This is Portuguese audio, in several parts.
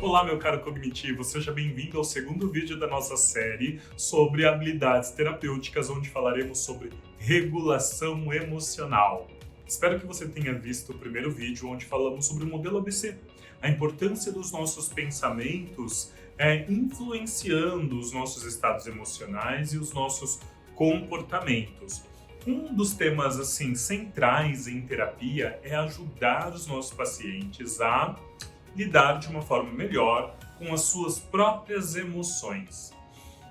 Olá, meu caro cognitivo, seja bem-vindo ao segundo vídeo da nossa série sobre habilidades terapêuticas, onde falaremos sobre regulação emocional. Espero que você tenha visto o primeiro vídeo, onde falamos sobre o modelo ABC, a importância dos nossos pensamentos influenciando os nossos estados emocionais e os nossos comportamentos. Um dos temas centrais em terapia é ajudar os nossos pacientes a lidar de uma forma melhor com as suas próprias emoções.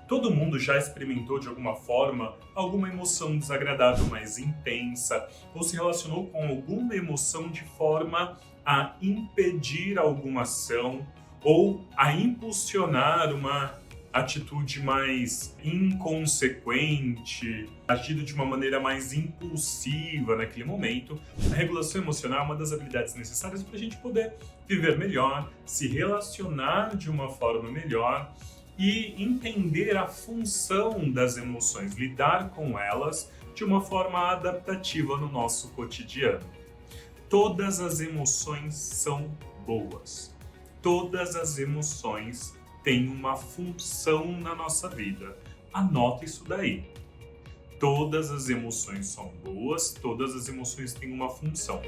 Todo mundo já experimentou de alguma forma alguma emoção desagradável mais intensa ou se relacionou com alguma emoção de forma a impedir alguma ação ou a impulsionar uma atitude mais inconsequente, agido de uma maneira mais impulsiva naquele momento. A regulação emocional é uma das habilidades necessárias para a gente poder viver melhor, se relacionar de uma forma melhor e entender a função das emoções, lidar com elas de uma forma adaptativa no nosso cotidiano. Todas as emoções são boas. Todas as emoções têm uma função na nossa vida. Anota isso daí. Todas as emoções são boas, todas as emoções têm uma função.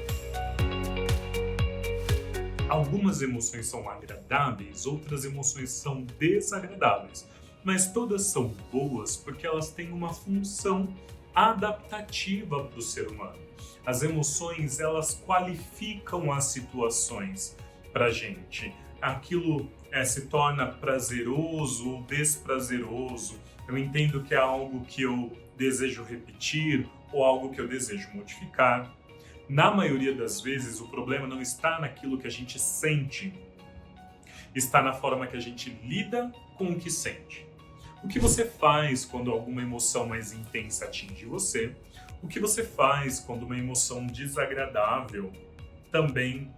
Algumas emoções são agradáveis, outras emoções são desagradáveis, mas todas são boas porque elas têm uma função adaptativa do ser humano. As emoções, elas qualificam as situações pra gente. Aquilo se torna prazeroso ou desprazeroso. Eu entendo que é algo que eu desejo repetir ou algo que eu desejo modificar. Na maioria das vezes, o problema não está naquilo que a gente sente, está na forma que a gente lida com o que sente. O que você faz quando alguma emoção mais intensa atinge você? O que você faz quando uma emoção desagradável também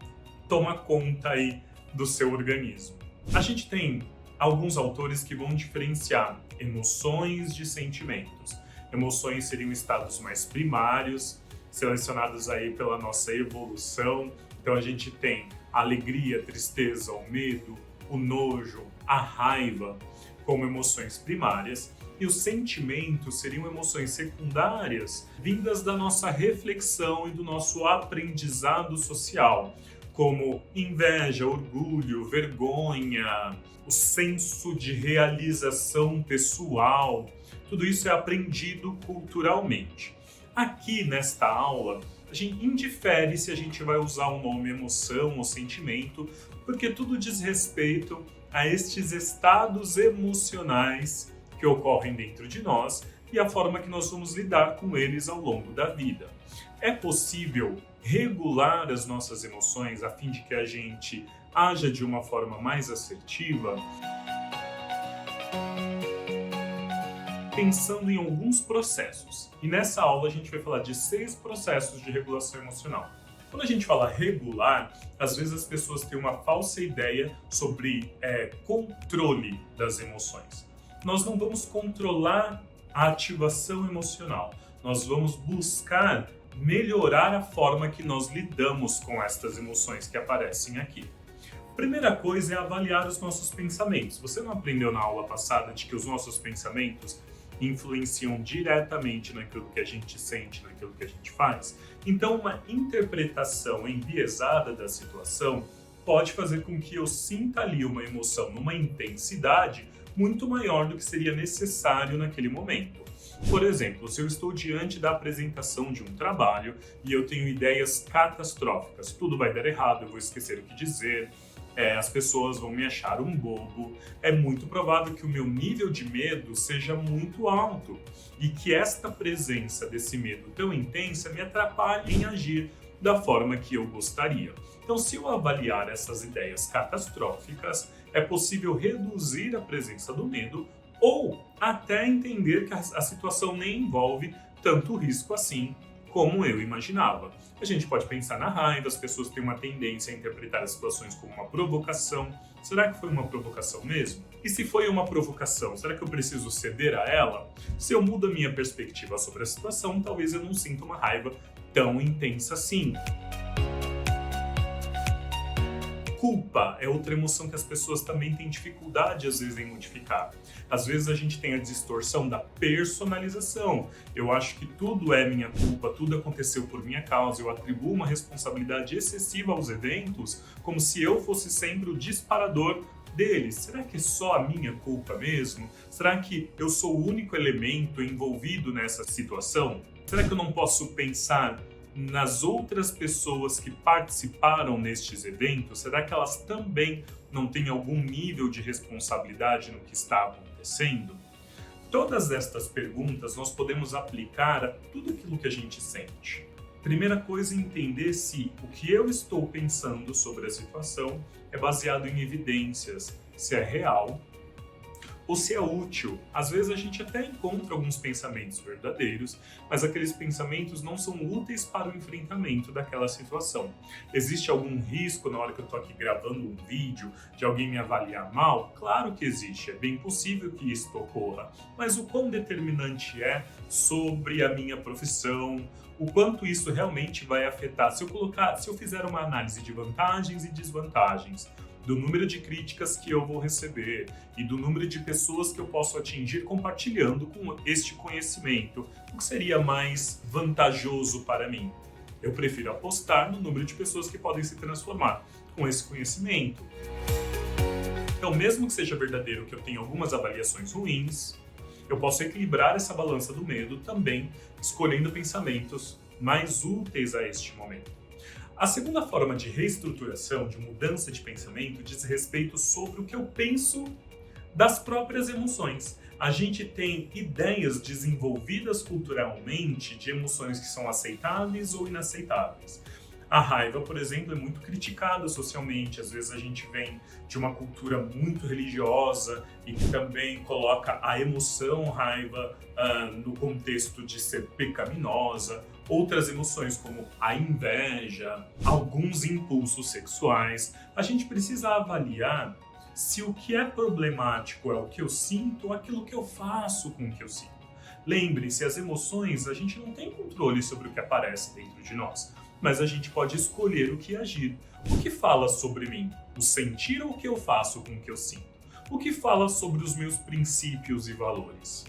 toma conta aí do seu organismo? A gente tem alguns autores que vão diferenciar emoções de sentimentos. Emoções seriam estados mais primários, selecionados aí pela nossa evolução. Então a gente tem a alegria, a tristeza, o medo, o nojo, a raiva como emoções primárias. E os sentimentos seriam emoções secundárias, vindas da nossa reflexão e do nosso aprendizado social, como inveja, orgulho, vergonha, o senso de realização pessoal. Tudo isso é aprendido culturalmente. Aqui nesta aula, a gente indifere se a gente vai usar o nome emoção ou sentimento, porque tudo diz respeito a estes estados emocionais que ocorrem dentro de nós e a forma que nós vamos lidar com eles ao longo da vida. É possível regular as nossas emoções a fim de que a gente haja de uma forma mais assertiva? Pensando em alguns processos. E nessa aula a gente vai falar de 6 processos de regulação emocional. Quando a gente fala regular, às vezes as pessoas têm uma falsa ideia sobre controle das emoções. Nós não vamos controlar a ativação emocional. Nós vamos buscar melhorar a forma que nós lidamos com estas emoções que aparecem aqui. Primeira coisa é avaliar os nossos pensamentos. Você não aprendeu na aula passada de que os nossos pensamentos influenciam diretamente naquilo que a gente sente, naquilo que a gente faz? Então, uma interpretação enviesada da situação pode fazer com que eu sinta ali uma emoção numa intensidade muito maior do que seria necessário naquele momento. Por exemplo, se eu estou diante da apresentação de um trabalho e eu tenho ideias catastróficas, tudo vai dar errado, eu vou esquecer o que dizer, as pessoas vão me achar um bobo, é muito provável que o meu nível de medo seja muito alto e que esta presença desse medo tão intensa me atrapalhe em agir da forma que eu gostaria. Então, se eu avaliar essas ideias catastróficas, é possível reduzir a presença do medo ou até entender que a situação nem envolve tanto risco assim como eu imaginava. A gente pode pensar na raiva, as pessoas têm uma tendência a interpretar as situações como uma provocação. Será que foi uma provocação mesmo? E se foi uma provocação, será que eu preciso ceder a ela? Se eu mudo a minha perspectiva sobre a situação, talvez eu não sinta uma raiva tão intensa assim. Culpa é outra emoção que as pessoas também têm dificuldade, às vezes, em modificar. Às vezes a gente tem a distorção da personalização. Eu acho que tudo é minha culpa, tudo aconteceu por minha causa, eu atribuo uma responsabilidade excessiva aos eventos, como se eu fosse sempre o disparador deles. Será que é só a minha culpa mesmo? Será que eu sou o único elemento envolvido nessa situação? Será que eu não posso pensar nas outras pessoas que participaram nestes eventos? Será que elas também não têm algum nível de responsabilidade no que está acontecendo? Todas estas perguntas nós podemos aplicar a tudo aquilo que a gente sente. Primeira coisa é entender se o que eu estou pensando sobre a situação é baseado em evidências, se é real ou se é útil. Às vezes a gente até encontra alguns pensamentos verdadeiros, mas aqueles pensamentos não são úteis para o enfrentamento daquela situação. Existe algum risco na hora que eu estou aqui gravando um vídeo de alguém me avaliar mal? Claro que existe, é bem possível que isso ocorra, mas o quão determinante é sobre a minha profissão, o quanto isso realmente vai afetar. Se eu fizer uma análise de vantagens e desvantagens, do número de críticas que eu vou receber e do número de pessoas que eu posso atingir compartilhando com este conhecimento, o que seria mais vantajoso para mim? Eu prefiro apostar no número de pessoas que podem se transformar com esse conhecimento. Então, mesmo que seja verdadeiro que eu tenha algumas avaliações ruins, eu posso equilibrar essa balança do medo também, escolhendo pensamentos mais úteis a este momento. A segunda forma de reestruturação, de mudança de pensamento, diz respeito sobre o que eu penso das próprias emoções. A gente tem ideias desenvolvidas culturalmente de emoções que são aceitáveis ou inaceitáveis. A raiva, por exemplo, é muito criticada socialmente. Às vezes a gente vem de uma cultura muito religiosa e que também coloca a emoção raiva no contexto de ser pecaminosa. Outras emoções, como a inveja, alguns impulsos sexuais. A gente precisa avaliar se o que é problemático é o que eu sinto ou aquilo que eu faço com o que eu sinto. Lembre-se, as emoções, a gente não tem controle sobre o que aparece dentro de nós, mas a gente pode escolher o que agir. O que fala sobre mim? O sentir ou o que eu faço com o que eu sinto? O que fala sobre os meus princípios e valores?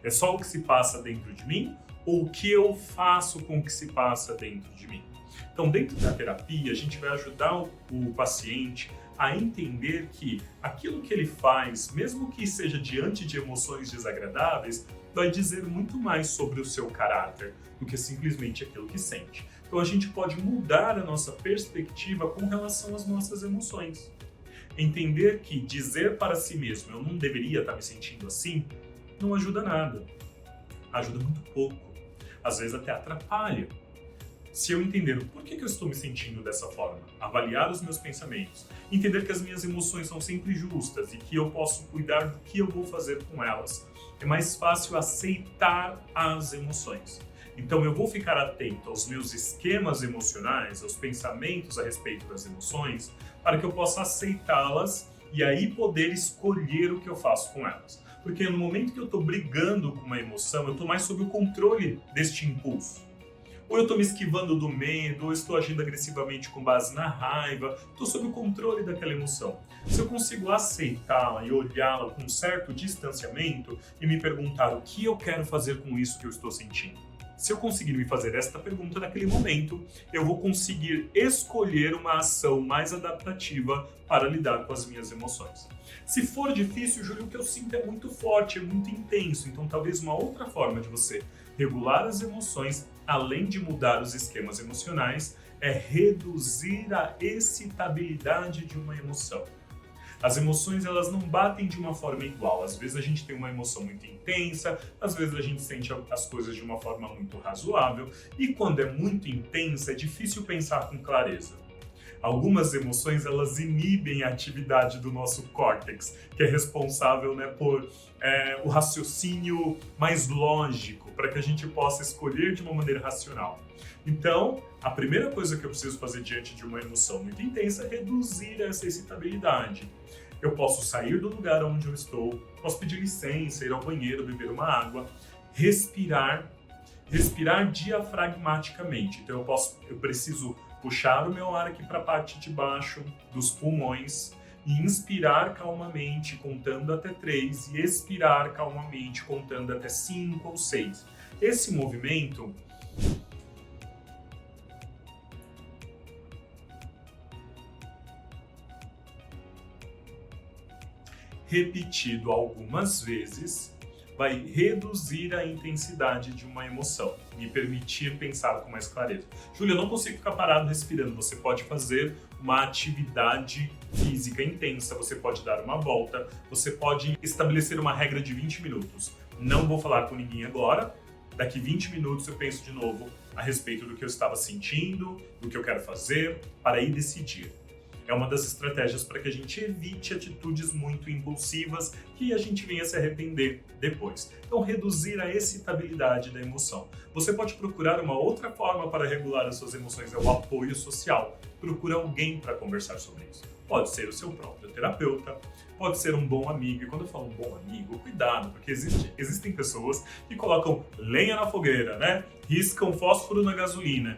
É só o que se passa dentro de mim ou o que eu faço com o que se passa dentro de mim? Então, dentro da terapia, a gente vai ajudar o paciente a entender que aquilo que ele faz, mesmo que seja diante de emoções desagradáveis, vai dizer muito mais sobre o seu caráter do que simplesmente aquilo que sente. Então a gente pode mudar a nossa perspectiva com relação às nossas emoções. Entender que dizer para si mesmo, eu não deveria estar me sentindo assim, não ajuda nada. Ajuda muito pouco. Às vezes até atrapalha. Se eu entender por que eu estou me sentindo dessa forma, avaliar os meus pensamentos, entender que as minhas emoções são sempre justas e que eu posso cuidar do que eu vou fazer com elas, é mais fácil aceitar as emoções. Então eu vou ficar atento aos meus esquemas emocionais, aos pensamentos a respeito das emoções, para que eu possa aceitá-las e aí poder escolher o que eu faço com elas. Porque no momento que eu estou brigando com uma emoção, eu estou mais sob o controle deste impulso. Ou eu estou me esquivando do medo, ou estou agindo agressivamente com base na raiva, estou sob o controle daquela emoção. Se eu consigo aceitá-la e olhá-la com um certo distanciamento e me perguntar o que eu quero fazer com isso que eu estou sentindo. Se eu conseguir me fazer esta pergunta naquele momento, eu vou conseguir escolher uma ação mais adaptativa para lidar com as minhas emoções. Se for difícil, Júlio, o que eu sinto é muito forte, é muito intenso. Então, talvez uma outra forma de você regular as emoções, além de mudar os esquemas emocionais, é reduzir a excitabilidade de uma emoção. As emoções, elas não batem de uma forma igual. Às vezes a gente tem uma emoção muito intensa, às vezes a gente sente as coisas de uma forma muito razoável, e quando é muito intensa, é difícil pensar com clareza. Algumas emoções, elas inibem a atividade do nosso córtex, que é responsável, por o raciocínio mais lógico, para que a gente possa escolher de uma maneira racional. Então, a primeira coisa que eu preciso fazer diante de uma emoção muito intensa é reduzir essa excitabilidade. Eu posso sair do lugar onde eu estou, posso pedir licença, ir ao banheiro, beber uma água, respirar respirar diafragmaticamente. Então eu preciso puxar o meu ar aqui para a parte de baixo dos pulmões e inspirar calmamente, contando até 3, e expirar calmamente, contando até 5 ou 6. Esse movimento repetido algumas vezes vai reduzir a intensidade de uma emoção e permitir pensar com mais clareza. Júlia, eu não consigo ficar parado respirando. Você pode fazer uma atividade física intensa, você pode dar uma volta, você pode estabelecer uma regra de 20 minutos. Não vou falar com ninguém agora, daqui 20 minutos eu penso de novo a respeito do que eu estava sentindo, do que eu quero fazer, para aí decidir. É uma das estratégias para que a gente evite atitudes muito impulsivas que a gente venha se arrepender depois. Então, reduzir a excitabilidade da emoção. Você pode procurar uma outra forma para regular as suas emoções, é o apoio social. Procura alguém para conversar sobre isso. Pode ser o seu próprio terapeuta, pode ser um bom amigo. E quando eu falo um bom amigo, cuidado, porque existem pessoas que colocam lenha na fogueira, né? Riscam fósforo na gasolina.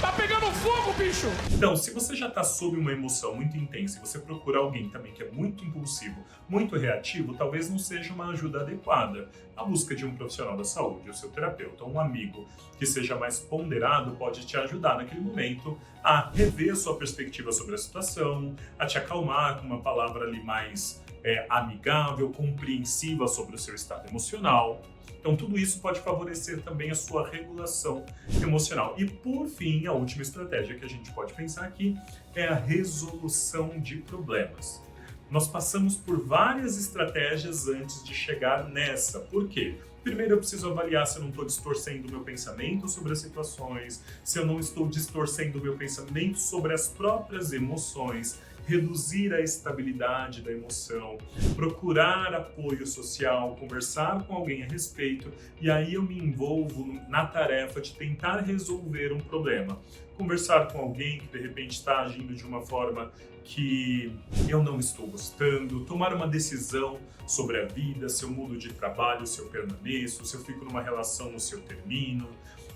Tá pegando fogo, bicho! Então, se você já está sob uma emoção muito intensa e você procura alguém também que é muito impulsivo, muito reativo, talvez não seja uma ajuda adequada. A busca de um profissional da saúde, o seu terapeuta, um amigo que seja mais ponderado pode te ajudar naquele momento a rever a sua perspectiva sobre a situação, a te acalmar com uma palavra ali mais amigável, compreensiva sobre o seu estado emocional. Então, tudo isso pode favorecer também a sua regulação emocional. E, por fim, a última estratégia que a gente pode pensar aqui é a resolução de problemas. Nós passamos por várias estratégias antes de chegar nessa. Por quê? Primeiro, eu preciso avaliar se eu não estou distorcendo o meu pensamento sobre as situações, se eu não estou distorcendo o meu pensamento sobre as próprias emoções, reduzir a estabilidade da emoção, procurar apoio social, conversar com alguém a respeito, e aí eu me envolvo na tarefa de tentar resolver um problema. Conversar com alguém que de repente está agindo de uma forma que eu não estou gostando, tomar uma decisão sobre a vida, se eu mudo de trabalho, se eu permaneço, se eu fico numa relação ou se eu termino.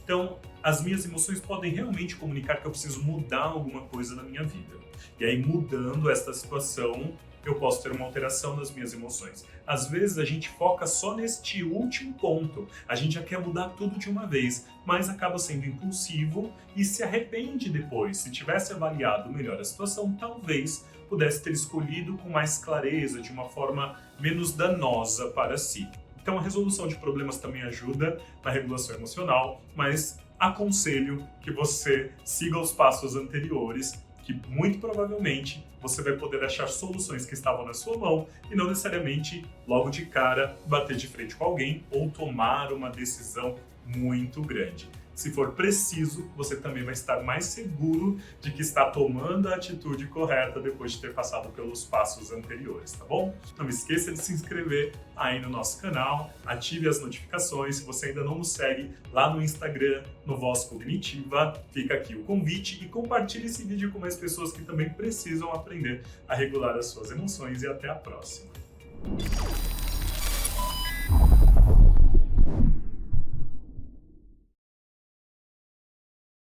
Então, as minhas emoções podem realmente comunicar que eu preciso mudar alguma coisa na minha vida. E aí, mudando esta situação, eu posso ter uma alteração das minhas emoções. Às vezes, a gente foca só neste último ponto. A gente já quer mudar tudo de uma vez, mas acaba sendo impulsivo e se arrepende depois. Se tivesse avaliado melhor a situação, talvez pudesse ter escolhido com mais clareza, de uma forma menos danosa para si. Então, a resolução de problemas também ajuda na regulação emocional, mas aconselho que você siga os passos anteriores, que muito provavelmente você vai poder achar soluções que estavam na sua mão e não necessariamente logo de cara bater de frente com alguém ou tomar uma decisão muito grande. Se for preciso, você também vai estar mais seguro de que está tomando a atitude correta depois de ter passado pelos passos anteriores, tá bom? Não esqueça de se inscrever aí no nosso canal, ative as notificações. Se você ainda não nos segue lá no Instagram, no Voz Cognitiva, fica aqui o convite e compartilhe esse vídeo com mais pessoas que também precisam aprender a regular as suas emoções e até a próxima.